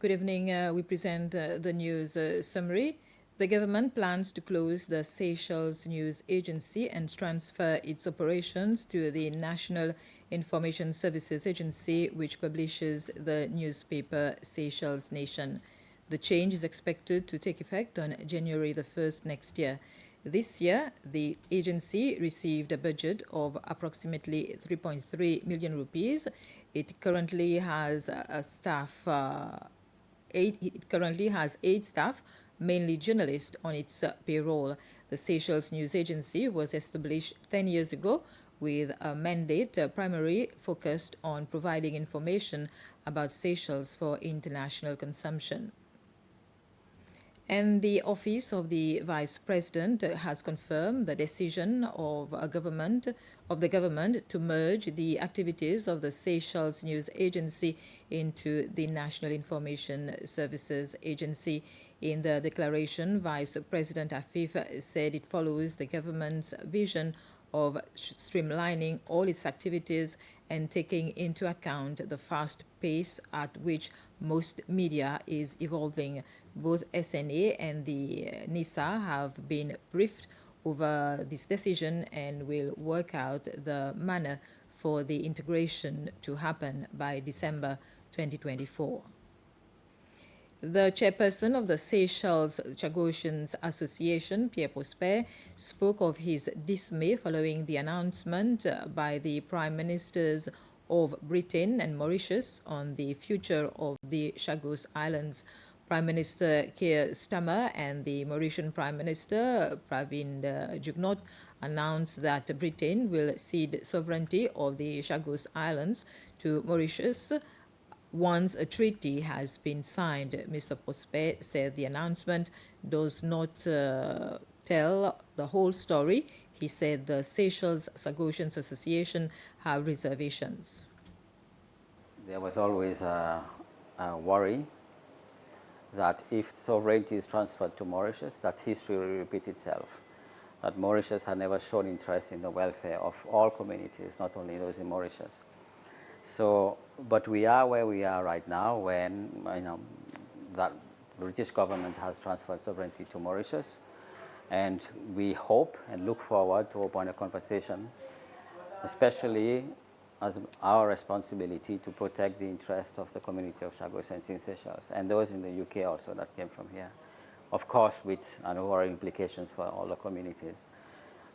Good evening. We present the news summary. The government plans to close the Seychelles News Agency and transfer its operations to the National Information Services Agency, which publishes the newspaper Seychelles Nation. The change is expected to take effect on January the 1st next year. This year, the agency received a budget of approximately 3.3 million rupees. It currently has eight staff, mainly journalists, on its payroll. The Seychelles News Agency was established 10 years ago with a mandate primarily focused on providing information about Seychelles for international consumption. And the Office of the Vice President has confirmed the decision of the government to merge the activities of the Seychelles News Agency into the National Information Services Agency. In the declaration, Vice President Afif said it follows the government's vision of streamlining all its activities and taking into account the fast pace at which most media is evolving. Both SNA and the NISA have been briefed over this decision and will work out the manner for the integration to happen by December 2024. The chairperson of the Seychelles Chagosians Association, Pierre Prosper, spoke of his dismay following the announcement by the Prime Ministers of Britain and Mauritius on the future of the Chagos Islands. Prime Minister Keir Starmer and the Mauritian Prime Minister Pravind Jugnauth announced that Britain will cede sovereignty of the Chagos Islands to Mauritius once a treaty has been signed. Mr. Prosper said the announcement does not tell the whole story. He said the Seychelles Chagosians Association have reservations. There was always a worry that if sovereignty is transferred to Mauritius, that history will repeat itself. That Mauritius had never shown interest in the welfare of all communities, not only those in Mauritius. So, but we are where we are right now when, that British government has transferred sovereignty to Mauritius. And we hope and look forward to open a conversation, especially as our responsibility to protect the interest of the community of Chagosians in Seychelles and those in the UK also that came from here. Of course, with overall implications for all the communities.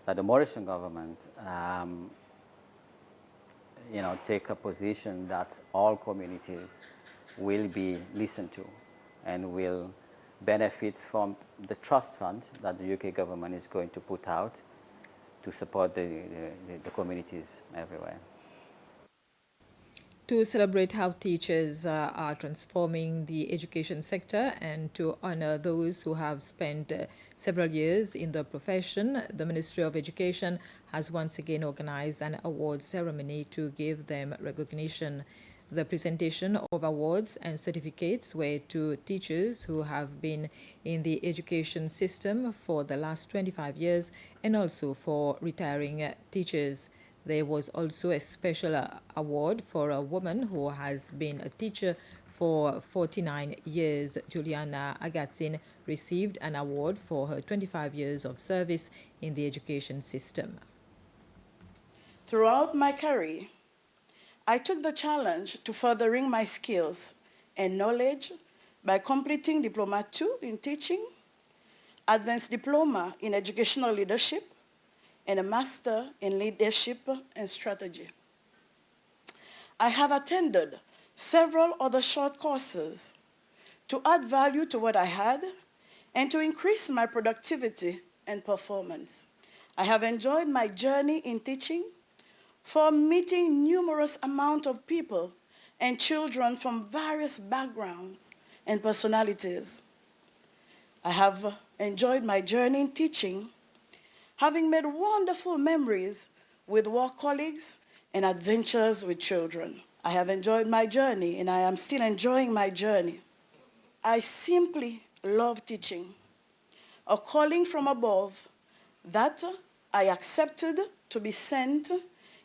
That the Mauritian government take a position that all communities will be listened to and will benefit from the trust fund that the UK government is going to put out to support the communities everywhere. To celebrate how teachers are transforming the education sector and to honor those who have spent several years in the profession, the Ministry of Education has once again organized an award ceremony to give them recognition. The presentation of awards and certificates were to teachers who have been in the education system for the last 25 years and also for retiring teachers. There was also a special award for a woman who has been a teacher for 49 years. Juliana Agatin received an award for her 25 years of service in the education system. Throughout my career, I took the challenge to furthering my skills and knowledge by completing Diploma 2 in Teaching, Advanced Diploma in Educational Leadership, and a Master in Leadership and Strategy. I have attended several other short courses to add value to what I had and to increase my productivity and performance. I have enjoyed my journey in teaching for meeting numerous amount of people and children from various backgrounds and personalities. I have enjoyed my journey in teaching, having made wonderful memories with work colleagues and adventures with children. I have enjoyed my journey, and I am still enjoying my journey. I simply love teaching, a calling from above that I accepted to be sent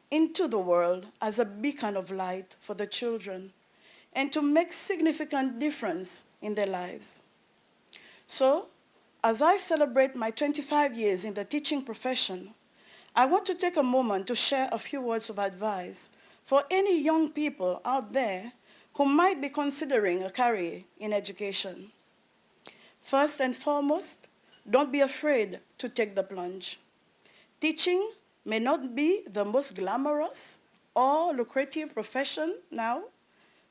into the world as a beacon of light for the children and to make significant difference in their lives. So, as I celebrate my 25 years in the teaching profession, I want to take a moment to share a few words of advice for any young people out there who might be considering a career in education. First and foremost, don't be afraid to take the plunge. Teaching may not be the most glamorous or lucrative profession now,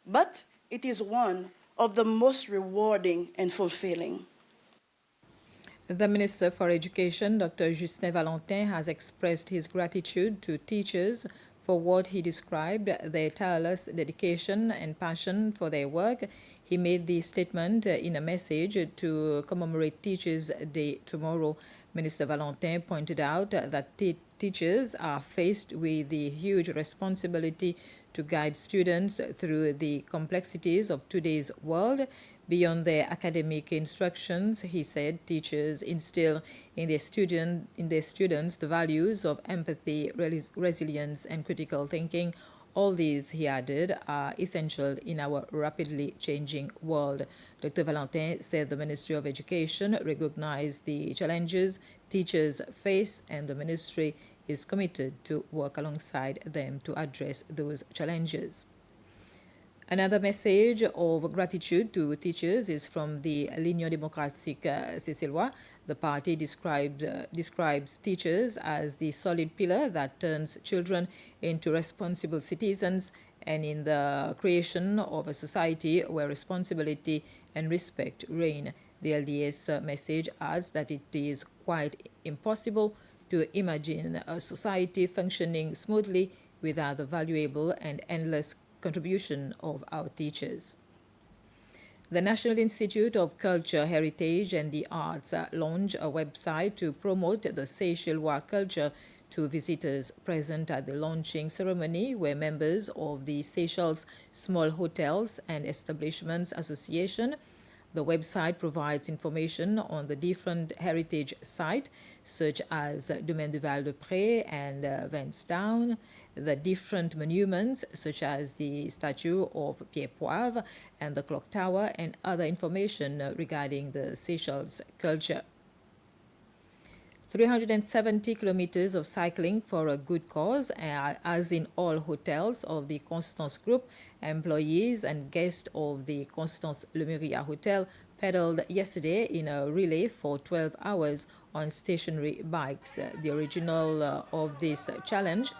but it is one of the most rewarding and fulfilling. The Minister for Education, Dr. Justin Valentin, has expressed his gratitude to teachers for what he described their tireless dedication and passion for their work. He made the statement in a message to commemorate Teachers' Day tomorrow. Minister Valentin pointed out that teachers are faced with the huge responsibility to guide students through the complexities of today's world. Beyond their academic instructions, he said, teachers instill in their students the values of empathy, resilience, and critical thinking. All these, he added, are essential in our rapidly changing world. Dr. Valentin said the Ministry of Education recognized the challenges teachers face, and the ministry is committed to work alongside them to address those challenges. Another message of gratitude to teachers is from the L'Union Démocratique Cécillois. The party describes teachers as the solid pillar that turns children into responsible citizens and in the creation of a society where responsibility and respect reign. The LDS message adds that it is quite impossible to imagine a society functioning smoothly without the valuable and endless contribution of our teachers. The National Institute of Culture, Heritage and the Arts launched a website to promote the Seychellois culture to visitors present at the launching ceremony, where members of the Seychelles Small Hotels and Establishments Association. The website provides information on the different heritage sites, such as Domaine de Val-de-Pré and Vinstown, the different monuments, such as the statue of Pierre Poivre and the clock tower, and other information regarding the Seychelles culture. 370 kilometers of cycling for a good cause, as in all hotels of the Constance Group. Employees and guests of the Constance Lemuria Hotel pedaled yesterday in a relay for 12 hours on stationary bikes. The original of this challenge,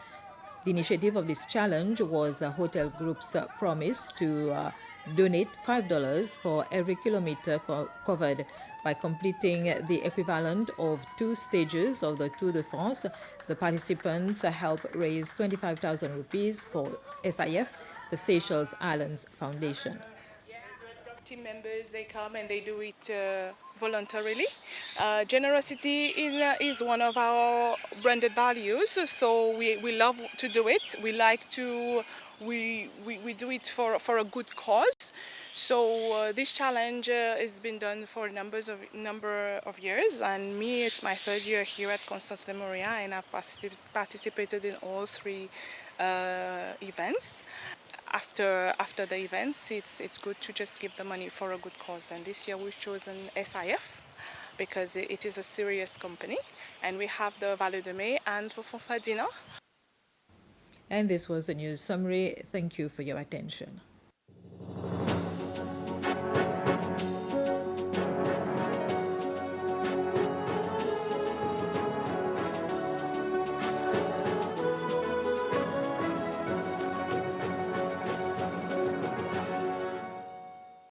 the initiative of this challenge was the hotel group's promise to donate $5 for every kilometer covered. By completing the equivalent of 2 stages of the Tour de France, the participants helped raise 25,000 rupees for SIF, the Seychelles Islands Foundation. Team members, they come and they do it voluntarily. Generosity is one of our branded values, so we love to do it. We like to, we do it for a good cause. So this challenge has been done for a number of years, and me, it's my 3rd year here at Constance Lemuria, and I've participated in all 3 events. After the events, it's good to just give the money for a good cause. And this year we've chosen SIF because it is a serious company, and we have the Vallée de Mai and Fonfadina. And this was the news summary. Thank you for your attention.